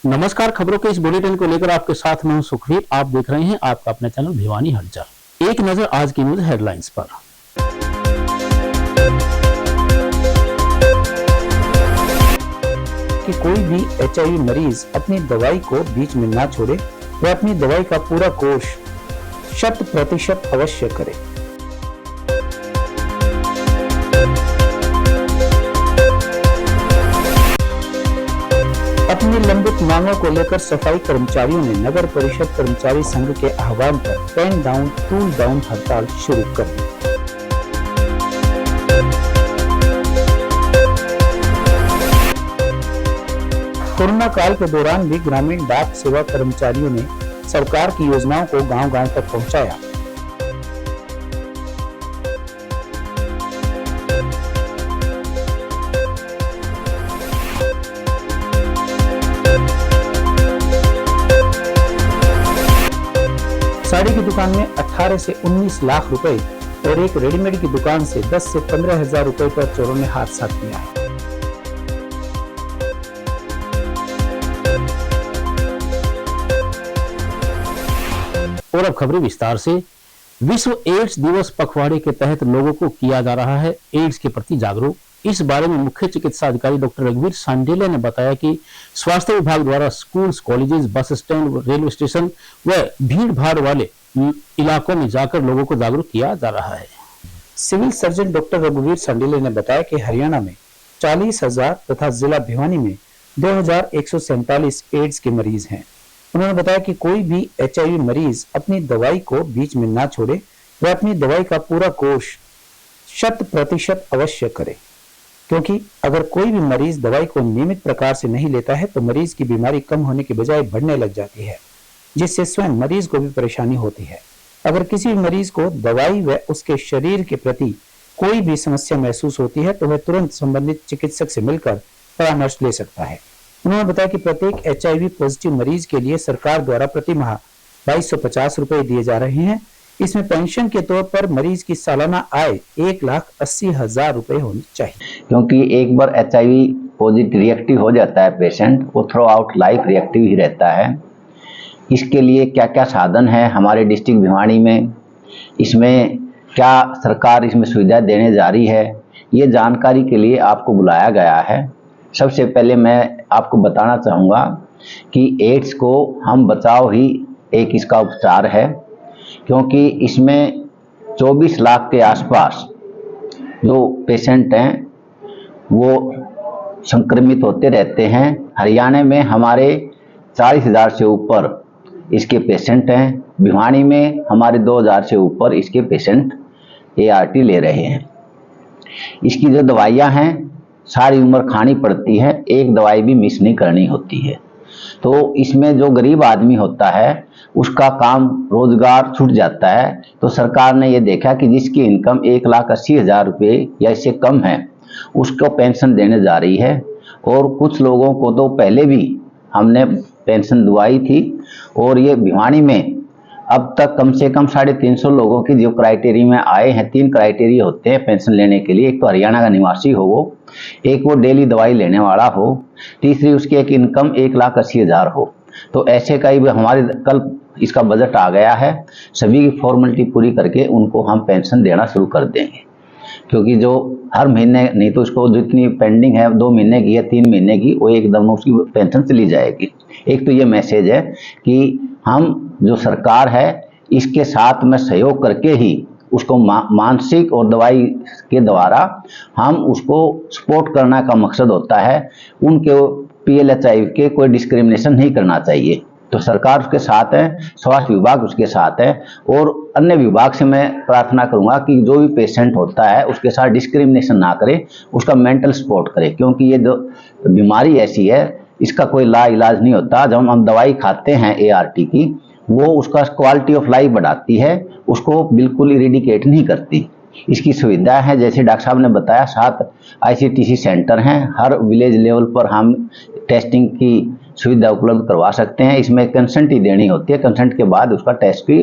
नमस्कार। खबरों के इस बुलेटिन को लेकर आपके साथ मैं हूं सुखवीर। आप देख रहे हैं आपका अपना चैनल भिवानी हलचल। एक नजर आज की न्यूज हेडलाइंस पर। कि कोई भी HIV मरीज अपनी दवाई को बीच में ना छोड़े, वह अपनी दवाई का पूरा कोर्स 100% अवश्य करे। अपनी लंबित मांगों को लेकर सफाई कर्मचारियों ने नगर परिषद कर्मचारी संघ के आह्वान पर पेन डाउन टूल डाउन हड़ताल शुरू कर दी। कोरोना काल के दौरान भी ग्रामीण डाक सेवा कर्मचारियों ने सरकार की योजनाओं को गांव-गांव तक पहुंचाया। साड़ी की दुकान में 18 से 19 लाख रुपए और एक रेडीमेड की दुकान से 10 से 15 हजार रुपए पर चोरों ने हाथ साफ किया है। और अब खबरें विस्तार से। विश्व एड्स दिवस पखवाड़े के तहत लोगों को किया जा रहा है एड्स के प्रति जागरूक। इस बारे में मुख्य चिकित्सा अधिकारी डॉक्टर रघुवीर सांडेले ने बताया कि स्वास्थ्य विभाग द्वारा schools, colleges, bus stand, railway station व भीड़ भाड़ वाले इलाकों में जाकर लोगों को जागरूक किया जा रहा है। सिविल सर्जन डॉक्टर रघुवीर सांडेले ने बताया कि हरियाणा में 40,000 तथा जिला भिवानी में 2,147 एड्स के मरीज हैं। उन्होंने बताया कि कोई भी HIV मरीज अपनी दवाई को बीच में ना छोड़े, वह अपनी दवाई का पूरा कोर्स 100% अवश्य करे, क्योंकि अगर कोई भी मरीज दवाई को नियमित प्रकार से नहीं लेता है तो मरीज की बीमारी कम होने के बजाय बढ़ने लग जाती है, जिससे स्वयं मरीज को भी परेशानी होती है। अगर किसी भी मरीज को दवाई व उसके शरीर के प्रति कोई भी समस्या महसूस होती है तो वह तुरंत संबंधित चिकित्सक से मिलकर परामर्श ले सकता है। उन्होंने बताया कि प्रत्येक HIV पॉजिटिव मरीज के लिए सरकार द्वारा प्रति माह 2250 रुपए दिए जा रहे हैं। इसमें पेंशन के तौर पर मरीज की सालाना आय 1,80,000 रुपए होनी चाहिए, क्योंकि एक बार HIV पॉजिटिव रिएक्टिव हो जाता है पेशेंट, वो थ्रू आउट लाइफ रिएक्टिव ही रहता है। इसके लिए क्या क्या साधन है हमारे डिस्ट्रिक्ट भिवानी में, इसमें क्या सरकार इसमें सुविधा देने जा रही है, ये जानकारी के लिए आपको बुलाया गया है। सबसे पहले मैं आपको बताना चाहूँगा कि एड्स को हम बचाव ही एक इसका उपचार है, क्योंकि इसमें 24 लाख के आसपास जो पेशेंट हैं वो संक्रमित होते रहते हैं। हरियाणा में हमारे 40,000 से ऊपर इसके पेशेंट हैं। भिवानी में हमारे 2,000 से ऊपर इसके पेशेंट ART ले रहे हैं। इसकी जो दवाइयाँ हैं सारी उम्र खानी पड़ती है, एक दवाई भी मिस नहीं करनी होती है। तो इसमें जो गरीब आदमी होता है उसका काम रोजगार छूट जाता है, तो सरकार ने ये देखा कि जिसकी इनकम 1,80,000 रुपये या इससे कम है उसको पेंशन देने जा रही है। और कुछ लोगों को तो पहले भी हमने पेंशन दिवाई थी, और ये भिवानी में अब तक कम से कम 350 लोगों की जो क्राइटेरिया में आए हैं। 3 क्राइटेरिया होते हैं पेंशन लेने के लिए, एक तो हरियाणा का निवासी हो वो, एक वो डेली दवाई लेने वाला हो, तीसरी उसकी एक इनकम 1,80,000 हो। तो ऐसे का ही हमारे कल इसका बजट आ गया है, सभी की फॉर्मेलिटी पूरी करके उनको हम पेंशन देना शुरू कर देंगे। क्योंकि जो हर महीने नहीं तो उसको जितनी पेंडिंग है 2 महीने की या 3 महीने की, वो एकदम उसकी पेंशन चली जाएगी। एक तो ये मैसेज है कि हम जो सरकार है इसके साथ में सहयोग करके ही उसको मानसिक और दवाई के द्वारा हम उसको सपोर्ट करना का मकसद होता है। उनके PLHI के कोई डिस्क्रिमिनेशन नहीं करना चाहिए। तो सरकार उसके साथ है, स्वास्थ्य विभाग उसके साथ है, और अन्य विभाग से मैं प्रार्थना करूंगा कि जो भी पेशेंट होता है उसके साथ डिस्क्रिमिनेशन ना करे, उसका मेंटल सपोर्ट करे। क्योंकि ये जो बीमारी ऐसी है इसका कोई इलाज नहीं होता। जब हम दवाई खाते हैं ART की, वो उसका क्वालिटी ऑफ लाइफ बढ़ाती है, उसको बिल्कुल इरेडिकेट नहीं करती। इसकी सुविधा है, जैसे डॉक्टर साहब ने बताया, 7 ICTC सेंटर हैं। हर विलेज लेवल पर हम टेस्टिंग की सुविधा उपलब्ध करवा सकते हैं। इसमें कंसेंट ही देनी होती है, कंसेंट के बाद उसका टेस्ट भी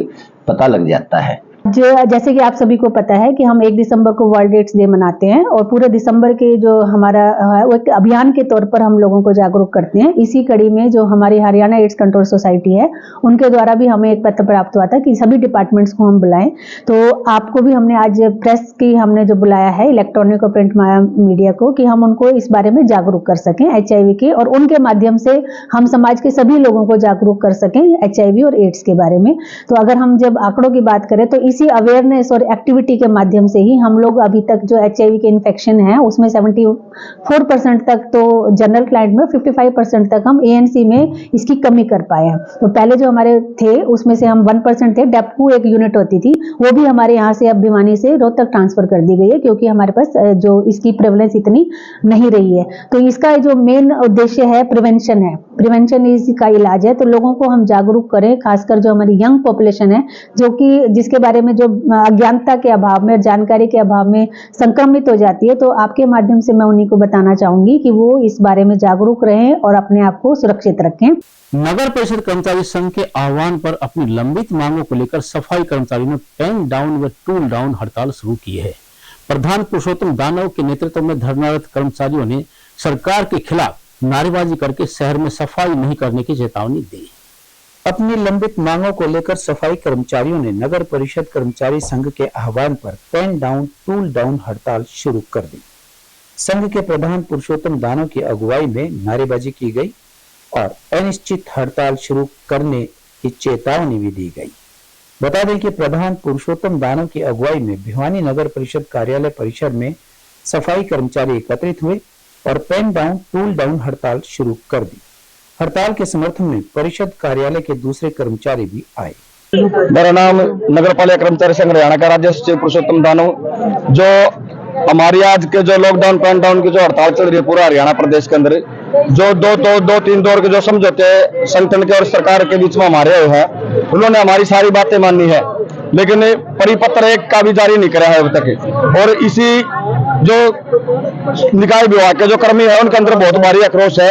पता लग जाता है। जैसे कि आप सभी को पता है कि हम 1 दिसंबर को वर्ल्ड एड्स डे मनाते हैं और पूरे दिसंबर के जो हमारा वो एक अभियान के तौर पर हम लोगों को जागरूक करते हैं। इसी कड़ी में जो हमारी हरियाणा एड्स कंट्रोल सोसाइटी है, उनके द्वारा भी हमें एक पत्र प्राप्त हुआ था कि सभी डिपार्टमेंट्स को हम बुलाएं। तो आपको भी हमने आज प्रेस की हमने जो बुलाया है, इलेक्ट्रॉनिक और प्रिंट मीडिया को, कि हम उनको इस बारे में जागरूक कर सकें HIV के, और उनके माध्यम से हम समाज के सभी लोगों को जागरूक कर सकें HIV और एड्स के बारे में। तो अगर हम जब आंकड़ों की बात करें तो इसी अवेयरनेस और एक्टिविटी के माध्यम से ही हम लोग अभी तक जो HIV के इन्फेक्शन है उसमें 74% तक, तो जनरल क्लाइंट में 55% तक हम ANC में इसकी कमी कर पाए हैं। तो पहले जो हमारे थे उसमें से हम 1% थे। डेप्कू एक यूनिट होती थी, वो भी हमारे यहाँ से अब भिवानी से रोहतक ट्रांसफर कर दी गई है, क्योंकि हमारे पास जो इसकी प्रेवलेंस इतनी नहीं रही है। तो इसका जो मेन उद्देश्य है प्रिवेंशन है, प्रिवेंशन इसका इलाज है। तो लोगों को हम जागरूक करें, खासकर जो हमारी यंग पॉपुलेशन है, जो कि जिसके बारे में जो अज्ञानता के अभाव में, जानकारी के अभाव में संक्रमित हो जाती है। तो आपके माध्यम से मैं उन्हीं को बताना चाहूंगी कि वो इस बारे में जागरूक रहें और अपने आप को सुरक्षित रखें। नगर परिषद कर्मचारी संघ के आह्वान पर अपनी लंबित मांगों को लेकर सफाई कर्मचारियों ने पेन डाउन व टूल डाउन हड़ताल शुरू की है। प्रधान पुरुषोत्तम दानव के नेतृत्व में धरनारत कर्मचारियों ने सरकार के खिलाफ नारेबाजी करके शहर में सफाई नहीं करने की चेतावनी दी। अपनी लंबित मांगों को लेकर सफाई कर्मचारियों ने नगर परिषद कर्मचारी संघ के आह्वान पर पेन डाउन टूल डाउन हड़ताल शुरू कर दी। संघ के प्रधान पुरुषोत्तम दानव की अगुवाई में नारेबाजी की गई और अनिश्चित हड़ताल शुरू करने की चेतावनी भी दी गई। बता दें कि प्रधान पुरुषोत्तम दानव की अगुवाई में भिवानी नगर परिषद कार्यालय परिसर में सफाई कर्मचारी एकत्रित हुए और पेन डाउन टूल डाउन हड़ताल शुरू कर दी। हड़ताल के समर्थन में परिषद कार्यालय के दूसरे कर्मचारी भी आए। मेरा नाम नगर पालिका कर्मचारी संघ हरियाणा का राज्य सचिव पुरुषोत्तम दानव। जो हमारी आज के जो लॉकडाउन पेन डाउन की जो हड़ताल चल रही है पूरा हरियाणा प्रदेश के अंदर, जो दो तीन दौर के जो समझौते संगठन के और सरकार के बीच में हमारे हुए हैं, उन्होंने हमारी सारी बातें मानी है, लेकिन परिपत्र एक का भी जारी नहीं करा है अब तक। और इसी जो निकाय विभाग के जो कर्मी है उनके अंदर बहुत भारी आक्रोश है।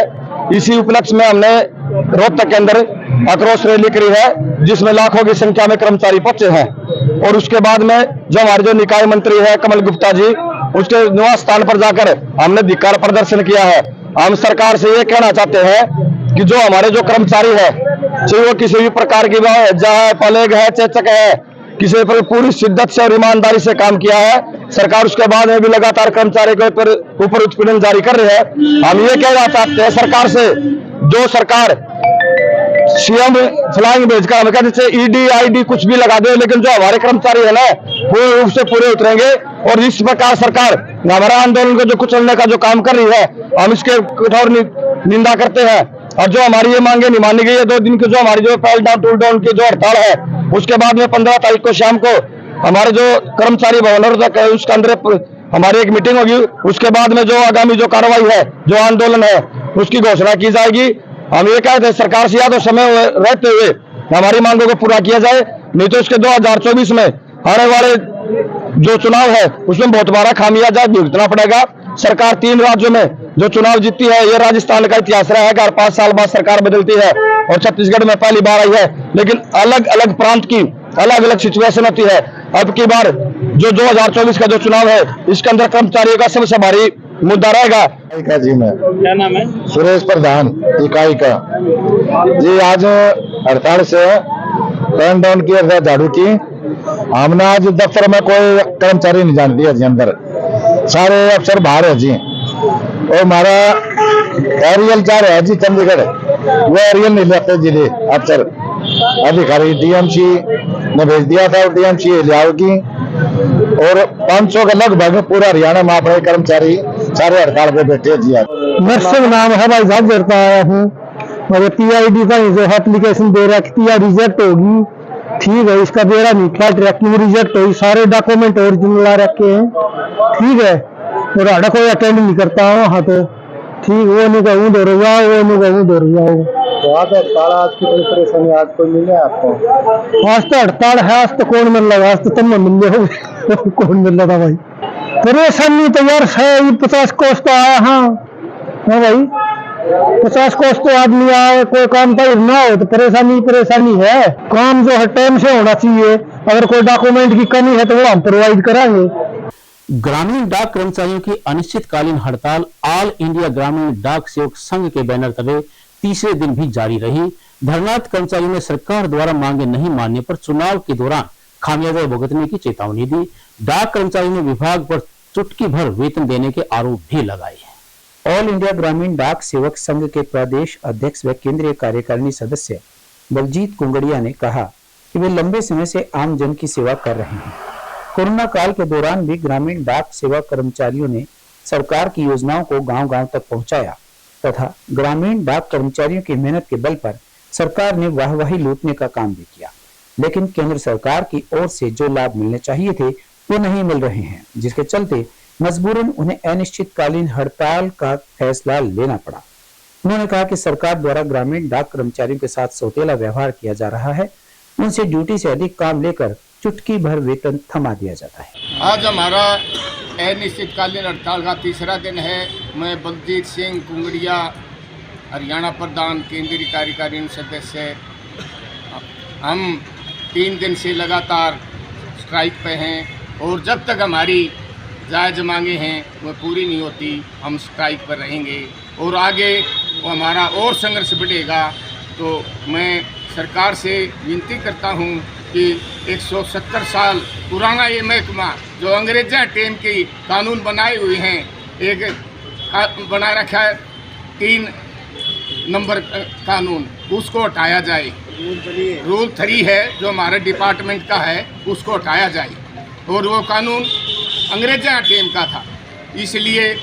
इसी उपलक्ष्य में हमने रोहतक के अंदर आक्रोश रैली करी है, जिसमें लाखों की संख्या में कर्मचारी पहुंचे हैं। और उसके बाद में जो हमारे जो निकाय मंत्री है कमल गुप्ता जी, उसके निवास स्थान पर जाकर हमने धिक्कार प्रदर्शन किया है। हम सरकार से ये कहना चाहते हैं कि जो हमारे जो कर्मचारी है, चाहे वो किसी भी प्रकार की है, पलेग है, चेचक है, किसी पर पूरी शिद्दत से और ईमानदारी से काम किया है। सरकार उसके बाद में भी लगातार कर्मचारी के ऊपर उत्पीड़न जारी कर रही है। हम ये कहना चाहते हैं सरकार से, जो सरकार सीएम फ्लाइंग भेजकर हमें कहते ईडी आईडी कुछ भी लगा दे, लेकिन जो हमारे कर्मचारी है ना पूरे रूप से पूरे उतरेंगे। और इस प्रकार सरकार हमारा आंदोलन को जो कुचलने का जो काम कर रही है, हम इसके कठोर निंदा करते हैं। और जो हमारी ये मांगे नहीं मानी गई है, 2 दिन की जो हमारी जो पेन डाउन टूल डाउन की जो हड़ताल है, उसके बाद में 15 तारीख को शाम को हमारे जो कर्मचारी भवन है उसके अंदर हमारी एक मीटिंग होगी। उसके बाद में जो आगामी जो कार्रवाई है, जो आंदोलन है, उसकी घोषणा की जाएगी। हम ये कहते हैं सरकार से या तो समय रहते हुए हमारी मांगों को पूरा किया जाए, नहीं तो उसके 2024 में आने वाले जो चुनाव है उसमें बहुत बड़ा खामियाजा भुगतना पड़ेगा। सरकार 3 राज्यों में जो चुनाव जीतती है, ये राजस्थान का इतिहास रहा है कि 5 साल बाद सरकार बदलती है, और छत्तीसगढ़ में पहली बार आई है। लेकिन अलग अलग प्रांत की अलग अलग सिचुएशन होती है। अब की बार जो 2024 का जो चुनाव है, इसके अंदर कर्मचारियों का सबसे भारी मुद्दा रहेगा। जी मैं क्या नाम है? सुरेश प्रधान इकाई का जी। आज हड़ताल से पेन डाउन किया झाड़ू की। हमने आज दफ्तर में कोई कर्मचारी नहीं जान दिया जी, अंदर सारे अफसर बाहर है जी। और हमारा एरियल 4 है जी चंडीगढ़, वो एरियल नहीं लेते जी अफसर अधिकारी। डीएमसी ने भेज दिया था, डीएमसी ले आओगी। और 500 के लगभग पूरा हरियाणा में अपने कर्मचारी सारे हड़ताल पे बैठे जी। नर्सिंग नाम है भाई साहब, करता आया हूँ। और PID का जो एप्लीकेशन दे रहा रिजेक्ट होगी, ठीक है, इसका बेरा नहीं था, ट्रैकिंग रिजेक्ट हुई, सारे डॉक्यूमेंट ओरिजिनल ला रखे हैं, ठीक है। और हड़ा कोई अटेंड नहीं करता हो, हाँ तो ठीक, वो नहीं कहूँ दौड़ जाओ, वो नहीं कहूँ दौड़ जाओ। तो आज हड़ताल, आज की परेशानी आज कोई मिले आपको? आज तो हड़ताल है, आज तो कौन मिल रहा, आज तो तुम मिल रहे हो कौन मिल रहा था भाई? परेशानी तो यार है, 50 कोस तो आया। हाँ भाई, 50 कोस तो आदमी आए, कोई काम पर ना हो तो परेशानी है। काम जो है टाइम से होना चाहिए, अगर कोई डॉक्यूमेंट की कमी है तो वो हम प्रोवाइड कराएंगे। ग्रामीण डाक कर्मचारियों की अनिश्चितकालीन हड़ताल ऑल इंडिया ग्रामीण डाक सेवक संघ के बैनर तले तीसरे दिन भी जारी रही। धरनारत कर्मचारियों ने सरकार द्वारा मांगे नहीं मानने पर चुनाव के दौरान खामियाजा भुगतने की चेतावनी दी। डाक कर्मचारियों ने विभाग पर चुटकी भर वेतन देने के आरोप भी लगाए हैं। ऑल इंडिया ग्रामीण डाक सेवक संघ के प्रदेश अध्यक्ष व केंद्रीय कार्यकारिणी सदस्य बलजीत कुंगड़िया ने कहा कि वे लंबे समय से आम जन की सेवा कर रहे हैं। कोरोना काल के दौरान भी ग्रामीण डाक सेवा कर्मचारियों ने सरकार की योजनाओं को गांव-गांव तक पहुंचाया तथा ग्रामीण डाक कर्मचारियों की मेहनत के बल पर सरकार ने वाहवाही लूटने का काम भी किया, लेकिन केंद्र सरकार की ओर से जो लाभ मिलने चाहिए थे वो नहीं मिल रहे हैं, जिसके चलते मजबूरन उन्हें अनिश्चितकालीन हड़ताल का फैसला लेना पड़ा। उन्होंने कहा कि सरकार द्वारा ग्रामीण डाक कर्मचारियों के साथ सौतेला व्यवहार किया जा रहा है, उनसे ड्यूटी से अधिक काम लेकर चुटकी भर वेतन थमा दिया जाता है। आज हमारा अनिश्चितकालीन हड़ताल का तीसरा दिन है। मैं बलजीत सिंह कुंगड़िया, हरियाणा प्रधान, केंद्रीय कार्यकारिणी सदस्य, हम 3 दिन से लगातार स्ट्राइक पे हैं और जब तक हमारी जायज़ मांगे हैं वो पूरी नहीं होती हम स्ट्राइक पर रहेंगे और आगे वो हमारा और संघर्ष बढ़ेगा। तो मैं सरकार से विनती करता हूँ कि 170 साल पुराना ये महकमा जो अंग्रेज़ों टेम की कानून बनाए हुए हैं, एक बना रखा है 3 नंबर कानून, उसको हटाया जाए। रूल 3 है जो हमारे डिपार्टमेंट का है, उसको हटाया जाए और वो कानून अंग्रेज़ों टेम का था, इसलिए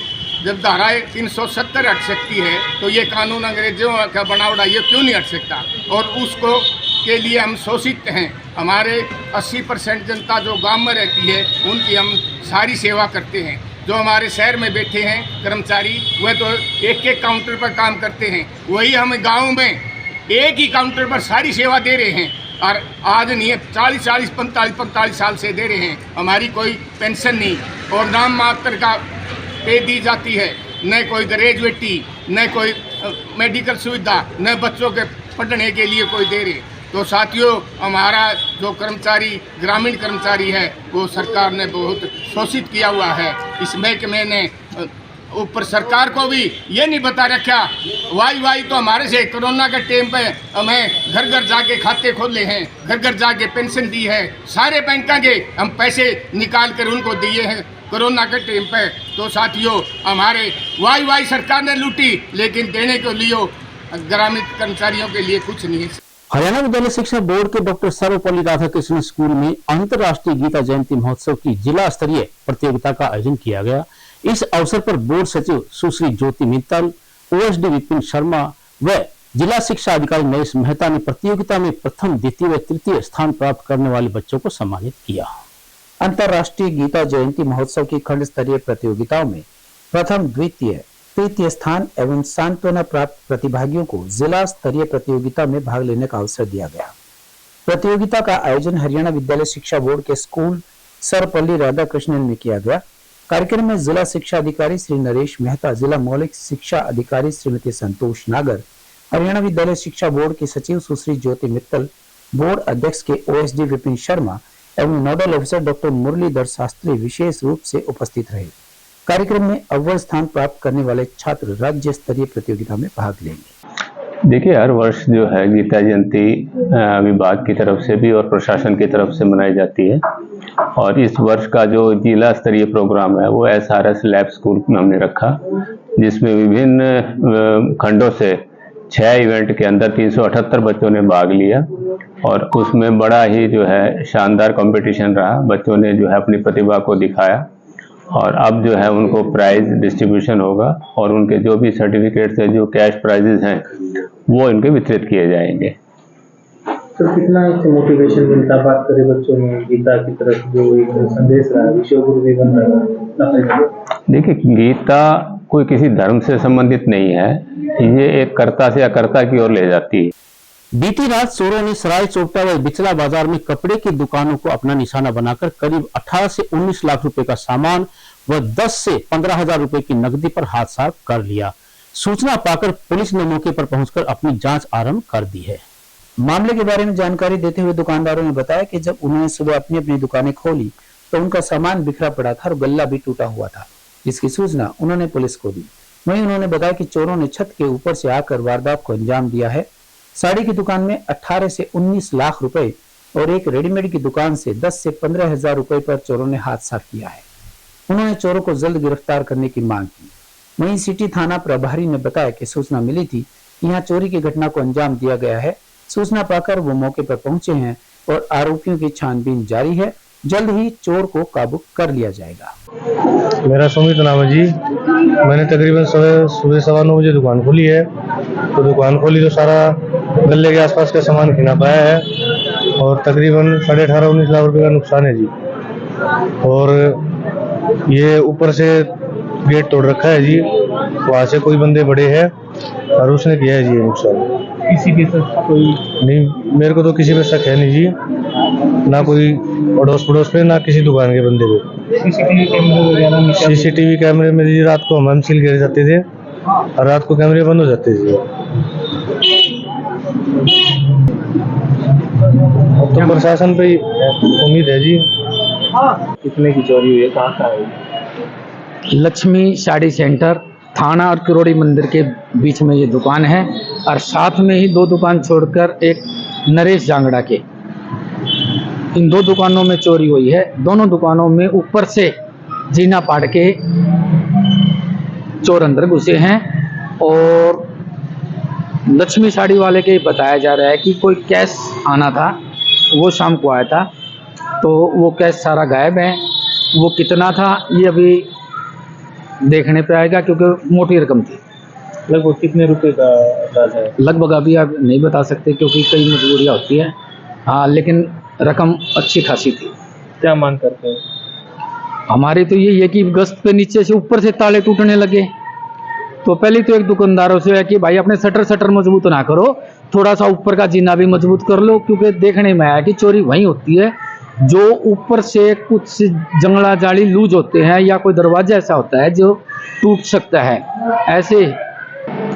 जब धारा 370 हट सकती है तो ये कानून अंग्रेज़ों का बनावड़ा ये क्यों नहीं हट सकता। और उसको के लिए हम शोषित हैं। हमारे 80% जनता जो गांव में रहती है उनकी हम सारी सेवा करते हैं। जो हमारे शहर में बैठे हैं कर्मचारी वह तो एक काउंटर पर काम करते हैं, वही हम गाँव में एक ही काउंटर पर सारी सेवा दे रहे हैं और आज नहीं है 40 45 साल से दे रहे हैं। हमारी कोई पेंशन नहीं और नाम मात्र का पे दी जाती है, न कोई ग्रेजुएटी, न कोई मेडिकल सुविधा, न बच्चों के पढ़ने के लिए कोई दे रहे। तो साथियों, हमारा जो कर्मचारी ग्रामीण कर्मचारी है वो सरकार ने बहुत शोषित किया हुआ है। इस महकमे ने ऊपर सरकार को भी ये नहीं बता रखा। वाई तो हमारे से कोरोना के टाइम पे हमें घर घर जाके खाते खोले हैं, घर घर जाके पेंशन दी है, सारे बैंकों के हम पैसे निकाल कर उनको दिए हैं कोरोना के टाइम पे। तो साथियों, हमारे वाई सरकार ने लूटी, लेकिन देने को लिए ग्रामीण कर्मचारियों के लिए कुछ नहीं है। हरियाणा विद्यालय शिक्षा बोर्ड के डॉक्टर सर्वपल्ली राधाकृष्णन स्कूल में अंतर्राष्ट्रीय गीता जयंती महोत्सव की जिला स्तरीय प्रतियोगिता का आयोजन किया गया। इस अवसर पर बोर्ड सचिव सुश्री ज्योति मित्तल, ओएसडी विपिन शर्मा व जिला शिक्षा अधिकारी नरेश मेहता ने प्रतियोगिता में प्रथम, द्वितीय व तृतीय स्थान प्राप्त करने वाले बच्चों को सम्मानित किया। अंतर्राष्ट्रीय गीता जयंती महोत्सव की खंड स्तरीय प्रतियोगिताओं में प्रथम, द्वितीय, तृतीय स्थान एवं सांत्वना प्राप्त प्रतिभागियों को जिला स्तरीय प्रतियोगिता में भाग लेने का अवसर दिया गया। प्रतियोगिता का आयोजन हरियाणा विद्यालय शिक्षा बोर्ड के स्कूल सर्वपल्ली राधाकृष्णन में किया गया। कार्यक्रम में जिला शिक्षा अधिकारी श्री नरेश मेहता, जिला मौलिक शिक्षा अधिकारी श्रीमती संतोष नागर, हरियाणा विद्यालय शिक्षा बोर्ड के सचिव सुश्री ज्योति मित्तल, बोर्ड अध्यक्ष के ओएसडी विपिन शर्मा एवं nodal officer doctor Muralidhar Shastri विशेष रूप से उपस्थित रहे। कार्यक्रम में अव्वल स्थान प्राप्त करने वाले छात्र राज्य स्तरीय प्रतियोगिता में भाग लेंगे। देखिए, हर वर्ष जो है गीता जयंती विभाग की तरफ से भी और प्रशासन की तरफ से मनाई जाती है और इस वर्ष का जो जिला स्तरीय प्रोग्राम है वो SRS लैब स्कूल में हमने रखा, जिसमें विभिन्न खंडों से 6 इवेंट के अंदर 378 बच्चों ने भाग लिया और उसमें बड़ा ही जो है शानदार कंपटीशन रहा। बच्चों ने जो है अपनी प्रतिभा को दिखाया और अब जो है उनको प्राइज डिस्ट्रीब्यूशन होगा और उनके जो भी सर्टिफिकेट्स है, जो कैश प्राइजेस हैं, वो इनके वितरित किए जाएंगे। तो कितना इससे मोटिवेशन मिलता, बात करें बच्चों में गीता की तरफ जो एक संदेश रहा, विश्व गुरु भी बन रहा है। देखिए, गीता कोई किसी धर्म से संबंधित नहीं है, ये एक कर्ता से अकर्ता की ओर ले जाती है। बीती रात चोरों ने सराय चौपटा व बिचला बाजार में कपड़े की दुकानों को अपना निशाना बनाकर करीब 18 से 19 लाख रुपए का सामान व 10 से 15 हजार रुपए की नकदी पर हाथ साफ कर लिया। सूचना पाकर पुलिस ने मौके पर पहुंचकर अपनी जांच आरंभ कर दी है। मामले के बारे में जानकारी देते हुए दुकानदारों ने बताया कि जब उन्होंने सुबह अपनी अपनी दुकानें खोली तो उनका सामान बिखरा पड़ा था और गल्ला भी टूटा हुआ था, जिसकी सूचना उन्होंने पुलिस को दी। वहीं उन्होंने बताया कि चोरों ने छत के ऊपर से आकर वारदात को अंजाम दिया है। साड़ी की दुकान में 18 से 19 लाख रुपए और एक रेडीमेड की दुकान से 10 से 15 हजार रुपए पर चोरों ने हाथ साफ किया है। उन्होंने चोरों को जल्द गिरफ्तार करने की मांग की। वहीं सिटी थाना प्रभारी ने बताया कि सूचना मिली थी कि यहाँ चोरी की घटना को अंजाम दिया गया है। सूचना पाकर वो मौके पर पहुंचे हैं और आरोपियों की छानबीन जारी है। जल्द ही चोर को काबू कर लिया जाएगा। मेरा सुमित नाम है जी। मैंने तकरीबन सुबह 9:15 बजे दुकान खोली है। तो दुकान खोली तो सारा गले के आसपास का सामान खिना पाया है और तकरीबन 18.5-19 लाख रुपए का नुकसान है जी। और ये ऊपर से गेट तोड़ रखा है जी, वहाँ से कोई बंदे बड़े हैं और उसने किया है जी ये नुकसान। किसी के साथ कोई नहीं, मेरे को तो किसी पे शक है नहीं जी, ना कोई अड़ोस पड़ोस पे, ना किसी दुकान के बंदे पे। सीसीटीवी कैमरे वगैरह में सीसीटीवी कैमरे में जी रात को हम सील गिर जाते थे और रात को कैमरे बंद हो जाते थे। अब तो प्रशासन पे उम्मीद है जी। कितने की चोरी हुई है, कहाँ का है? लक्ष्मी साड़ी सेंटर थाना और किरोड़ी मंदिर के बीच में ये दुकान है और साथ में ही 2 दुकान छोड़कर एक नरेश जांगड़ा के, इन 2 दुकानों में चोरी हुई है। दोनों दुकानों में ऊपर से जीना पाड़ के चोर अंदर घुसे हैं और लक्ष्मी साड़ी वाले के बताया जा रहा है कि कोई कैश आना था, वो शाम को आया था, तो वो कैश सारा गायब है। वो कितना था ये अभी देखने पे आएगा क्योंकि मोटी रकम थी। लगभग कितने रुपए का अंदाजा है? लगभग अभी आप नहीं बता सकते क्योंकि कई मजबूरियाँ होती है। हाँ, लेकिन रकम अच्छी खासी थी। क्या मांग करते हैं? हमारी तो यही है कि गश्त पे नीचे से ऊपर से ताले टूटने लगे तो पहले तो एक दुकानदारों से है कि भाई अपने शटर मजबूत ना करो, थोड़ा सा ऊपर का जीना भी मजबूत कर लो, क्योंकि देखने में आया कि चोरी वहीं होती है जो ऊपर से कुछ जंगला जाली लूज होते हैं या कोई दरवाजा ऐसा होता है जो टूट सकता है। ऐसे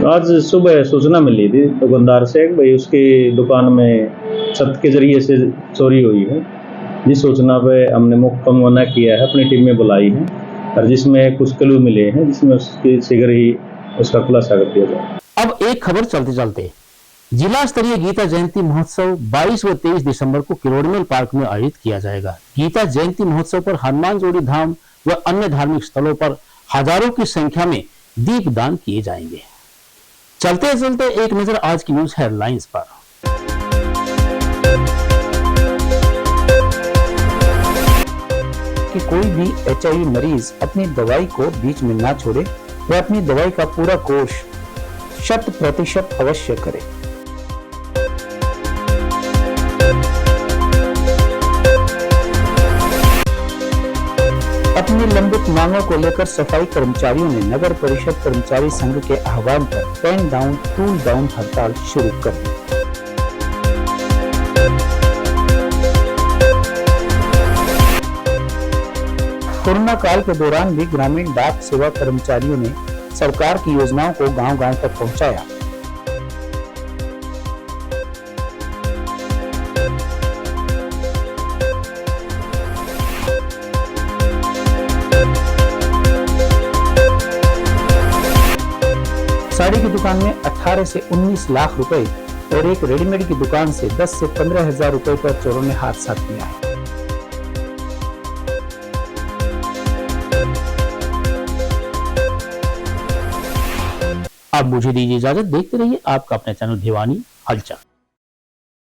आज सुबह सूचना मिली थी दुकानदार से कि भाई उसकी दुकान में छत के जरिए से चोरी हुई है। जिस सूचना पे हमने मुकम्मल किया है, अपनी टीम में बुलाई है और जिसमें कुछ क्लू मिले हैं जिसमें उसकी शीघ्र ही उसका खुलासा कर दिया जाए। अब एक खबर चलते चलते, जिला स्तरीय गीता जयंती महोत्सव 22 व 23 दिसंबर को किरोड़ीमल पार्क में आयोजित किया जाएगा। गीता जयंती महोत्सव पर हनुमान जोड़ी धाम व अन्य धार्मिक स्थलों पर हजारों की संख्या में दीपदान किए जाएंगे। चलते चलते एक नजर आज की न्यूज हेडलाइंस पर। कि कोई भी HIV मरीज अपनी दवाई को बीच में ना छोड़े व अपनी दवाई का पूरा कोर्स 100% अवश्य करे। अपनी लंबित मांगों को लेकर सफाई कर्मचारियों ने नगर परिषद कर्मचारी संघ के आह्वान पर पेन डाउन टूल डाउन हड़ताल शुरू कर दी। कोरोना काल के दौरान भी ग्रामीण डाक सेवा कर्मचारियों ने सरकार की योजनाओं को गांव-गांव तक पहुंचाया। साड़ी की दुकान में 18 से 19 लाख रुपए और एक रेडीमेड की दुकान से 10 से 15 हजार रुपए पर चोरों ने हाथ साफ किया है। अब मुझे दीजिए इजाजत, देखते रहिए आपका अपना चैनल भिवानी हलचल।